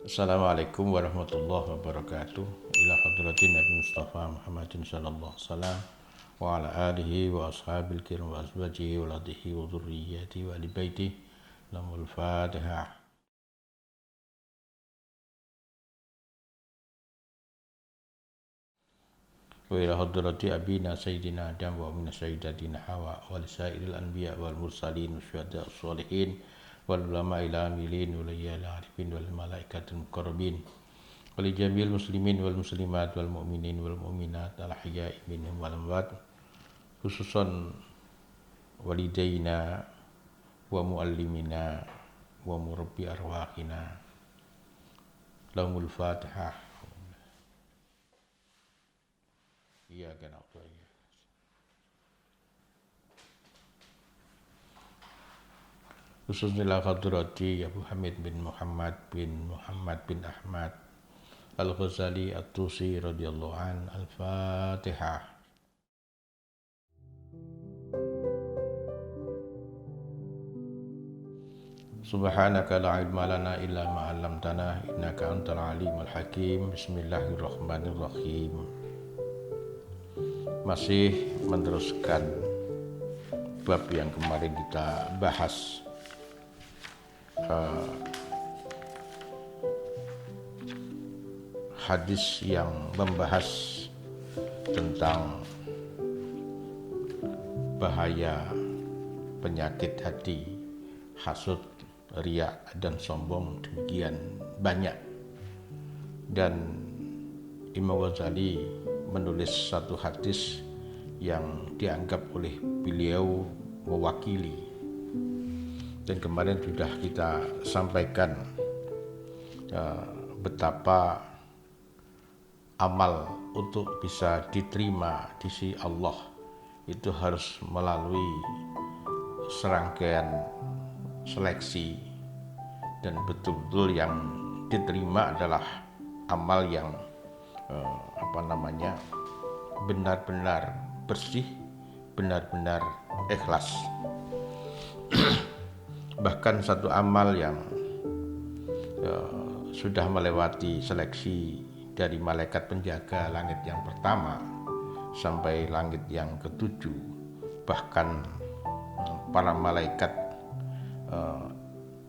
Assalamualaikum warahmatullahi wabarakatuh. Ila hadratin Nabi Mustafa Muhammadin sallallahu alaihi wasallam wa ala alihi wa ashabil kiram wa azwajihi wa ladihi wa dhurriyyati wa ali baiti. Lamul Fatihah. Wa ila hadrati abina sayyidina Adam wa min sayyidatina Hawa wa lisairil anbiya wal mursalin wa syuhada sholihin wal ulama ila amilin wa liyal arifin wal malaikatul muqarrabin wal jamil muslimin wal muslimat wal mu'minin wal mu'minat al ahya'i minhum wal amwat khususan walidaina wa muallimina wa murabbi arwahina. Lahumul Fatihah. Iya kan apa ya. Khususnya la hadrati Abu Hamid bin Muhammad bin Ahmad Al-Ghazali At-Tusi radhiyallahu an. Al-Fatihah. Subhanaka la ilma lana illa ma 'allamtana innaka antal alimul hakim. Bismillahirrahmanirrahim. Masih meneruskan bab yang kemarin kita bahas, hadis yang membahas tentang bahaya penyakit hati, hasud, riya dan sombong demikian banyak. Dan Imam Ghazali menulis satu hadis yang dianggap oleh beliau mewakili, dan kemarin sudah kita sampaikan betapa amal untuk bisa diterima di sisi Allah itu harus melalui serangkaian seleksi, dan betul-betul yang diterima adalah amal yang benar-benar bersih, benar-benar ikhlas. Bahkan satu amal yang sudah melewati seleksi dari malaikat penjaga langit yang pertama sampai langit yang ketujuh, bahkan para malaikat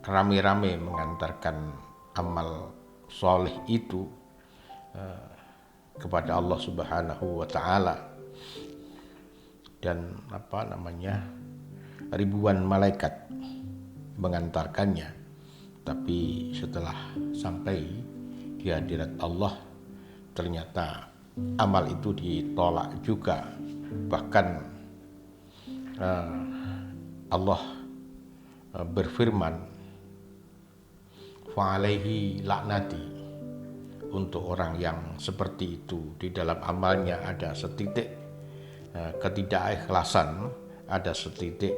rame-rame mengantarkan amal soleh itu kepada Allah Subhanahu wa Ta'ala, dan ribuan malaikat mengantarkannya. Tapi setelah sampai di hadirat Allah, ternyata amal itu ditolak juga. Bahkan Allah berfirman, fa'alaihi laknati, untuk orang yang seperti itu di dalam amalnya ada setitik ketidakikhlasan, ada setitik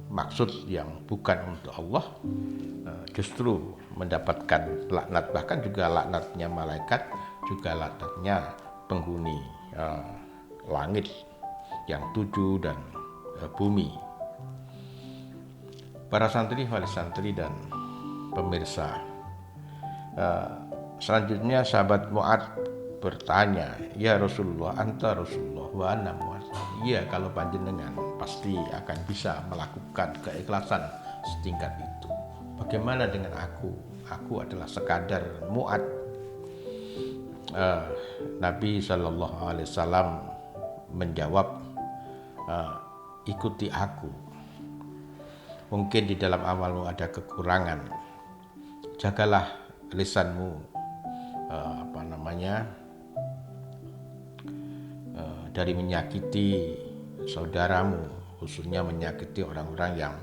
maksud yang bukan untuk Allah, justru mendapatkan laknat. Bahkan juga laknatnya malaikat, juga laknatnya penghuni langit yang tujuh dan bumi. Para santri, wali santri dan pemirsa, selanjutnya sahabat Mu'ad bertanya, ya Rasulullah, anta Rasulullah wa ana Mu'ad. Iya, kalau panjenengan pasti akan bisa melakukan keikhlasan setingkat itu. Bagaimana dengan aku? Aku adalah sekadar Mu'ad. Nabi Sallallahu Alaihi Wasallam menjawab, ikuti aku. Mungkin di dalam amalmu ada kekurangan. Jagalah lisanmu dari menyakiti saudaramu, khususnya menyakiti orang-orang yang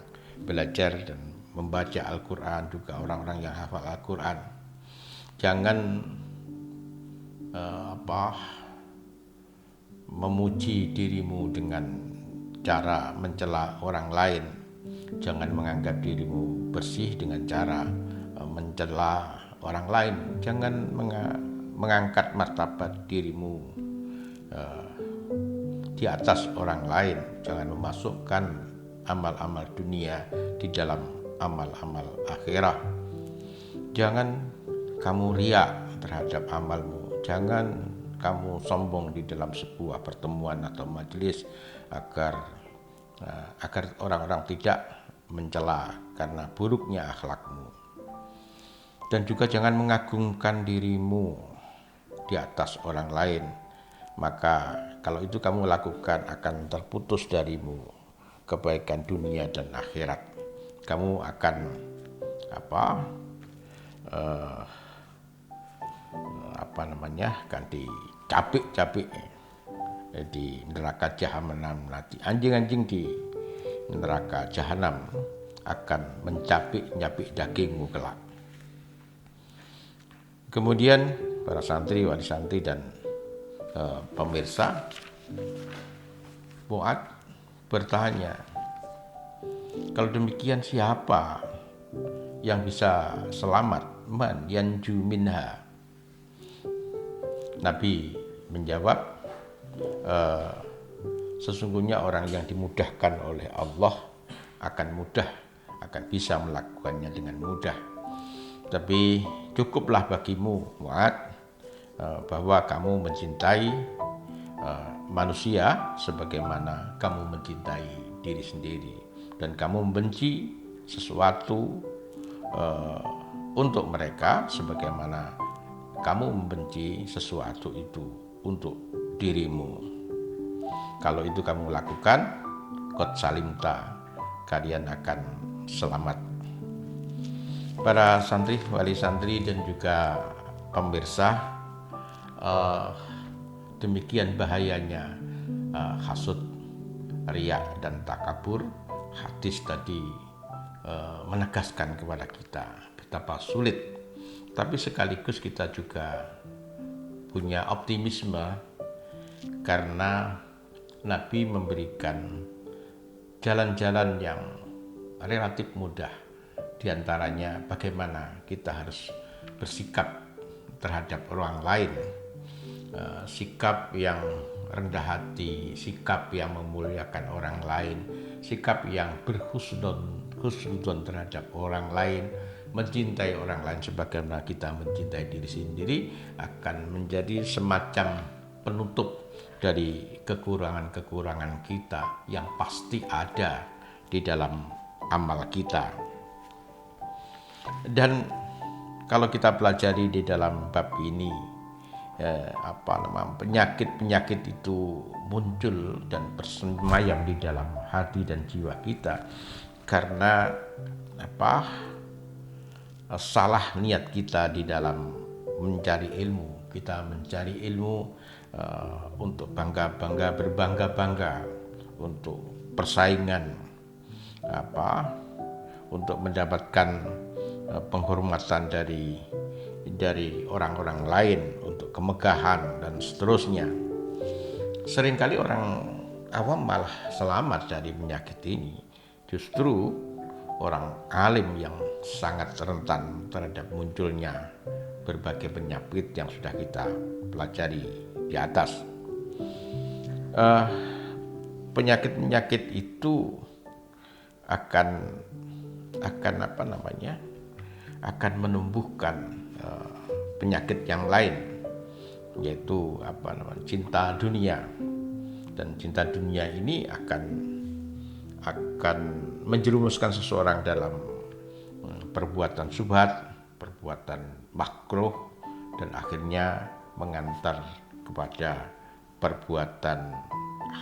belajar dan membaca Al-Quran, juga orang-orang yang hafal Al-Quran. Jangan memuji dirimu dengan cara mencela orang lain. Jangan menganggap dirimu bersih dengan cara mencela orang lain. Jangan mengangkat martabat dirimu di atas orang lain. Jangan memasukkan amal-amal dunia di dalam amal-amal akhirah. Jangan kamu riak terhadap amalmu. Jangan kamu sombong di dalam sebuah pertemuan atau majelis agar orang-orang tidak mencela karena buruknya akhlakmu. Dan juga jangan mengagungkan dirimu di atas orang lain. Maka kalau itu kamu lakukan akan terputus darimu kebaikan dunia dan akhirat. Kamu akan akan dicapik-capik di neraka jahanam nanti. Anjing-anjing di neraka jahanam akan mencapik-nyapik dagingmu kelak. Kemudian para santri, wali santri dan pemirsa, Mu'adz bertanya, kalau demikian siapa yang bisa selamat? Man yanju minha. Nabi menjawab, sesungguhnya orang yang dimudahkan oleh Allah akan bisa melakukannya dengan mudah. Tapi cukuplah bagimu, Mu'adz, bahwa kamu mencintai manusia sebagaimana kamu mencintai diri sendiri, dan kamu membenci sesuatu untuk mereka sebagaimana kamu membenci sesuatu itu untuk dirimu. Kalau itu kamu lakukan, qad salimta, kalian akan selamat. Para santri, wali santri dan juga pemirsa, demikian bahayanya hasud, riya dan takabur. Hadis tadi menegaskan kepada kita betapa sulit, tapi sekaligus kita juga punya optimisme karena Nabi memberikan jalan-jalan yang relatif mudah. Di antaranya bagaimana kita harus bersikap terhadap orang lain, sikap yang rendah hati, sikap yang memuliakan orang lain, sikap yang berhusnuzon terhadap orang lain, mencintai orang lain sebagaimana kita mencintai diri sendiri, akan menjadi semacam penutup dari kekurangan-kekurangan kita yang pasti ada di dalam amal kita. Dan kalau kita pelajari di dalam bab ini, penyakit-penyakit itu muncul dan bersemayam di dalam hati dan jiwa kita karena salah niat kita di dalam mencari ilmu. Kita mencari ilmu untuk berbangga-bangga, untuk persaingan, untuk mendapatkan penghormatan dari orang-orang lain, untuk kemegahan dan seterusnya. Seringkali orang awam malah selamat dari penyakit ini. Justru orang alim yang sangat rentan terhadap munculnya berbagai penyakit yang sudah kita pelajari di atas. Penyakit-penyakit itu akan menumbuhkan penyakit yang lain, yaitu cinta dunia. Dan cinta dunia ini akan menjerumuskan seseorang dalam perbuatan syubhat, perbuatan makruh, dan akhirnya mengantar kepada perbuatan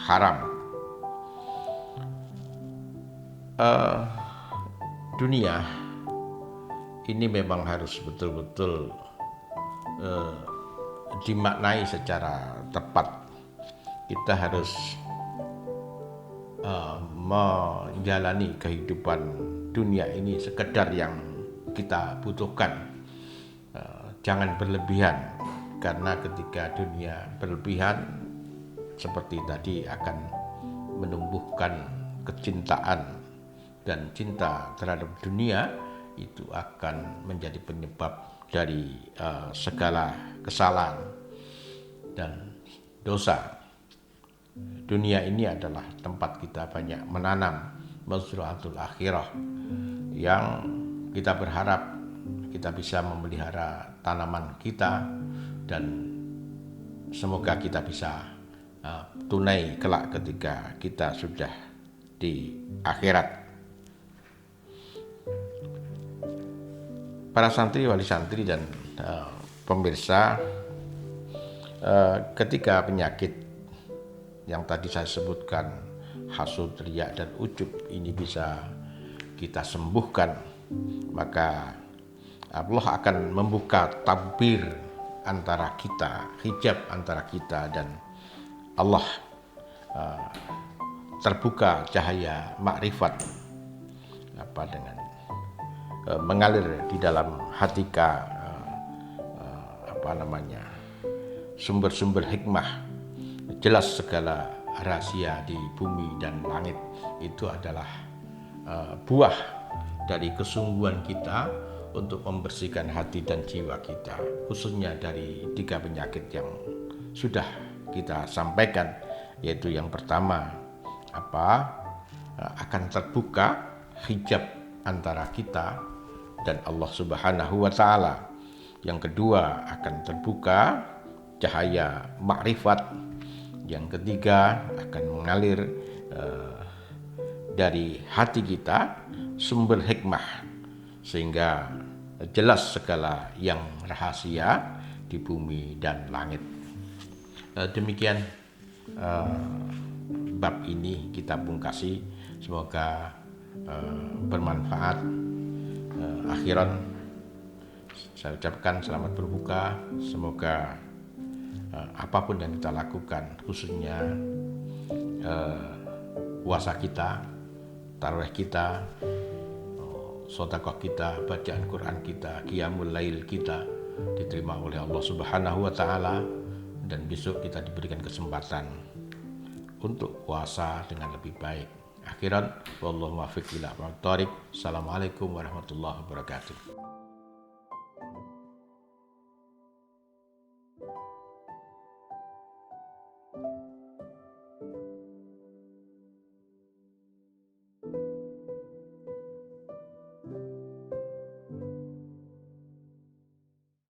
haram. Dunia ini memang harus betul-betul dimaknai secara tepat. Kita harus menjalani kehidupan dunia ini sekedar yang kita butuhkan. Jangan berlebihan, karena ketika dunia berlebihan seperti tadi akan menumbuhkan kecintaan, dan cinta terhadap dunia itu akan menjadi penyebab dari segala kesalahan dan dosa. Dunia ini adalah tempat kita banyak menanam mazra'atul akhirah, yang kita berharap kita bisa memelihara tanaman kita dan semoga kita bisa tunai kelak ketika kita sudah di akhirat. Para santri, wali santri dan pemirsa, ketika penyakit yang tadi saya sebutkan, hasud, riya dan ujub ini bisa kita sembuhkan, maka Allah akan membuka tabir antara kita, hijab antara kita dan Allah, terbuka cahaya makrifat dengan mengalir di dalam hati sumber-sumber hikmah. Jelas segala rahasia di bumi dan langit itu adalah buah dari kesungguhan kita untuk membersihkan hati dan jiwa kita, khususnya dari 3 penyakit yang sudah kita sampaikan, yaitu yang pertama akan terbuka hijab antara kita dan Allah Subhanahu wa Ta'ala. Yang kedua, akan terbuka cahaya makrifat. Yang ketiga, akan mengalir dari hati kita sumber hikmah, sehingga jelas segala yang rahasia di bumi dan langit. Demikian bab ini kita pungkasi, semoga bermanfaat. Akhiran saya ucapkan selamat berbuka. Semoga apapun yang kita lakukan, khususnya puasa kita, tarawih kita, sedekah kita, bacaan Quran kita, qiyamul lail kita diterima oleh Allah Subhanahu wa Ta'ala, dan besok kita diberikan kesempatan untuk puasa dengan lebih baik. Akhiran, wallahu muwaffiq ila aqwamit thoriq. Assalamualaikum warahmatullahi wabarakatuh.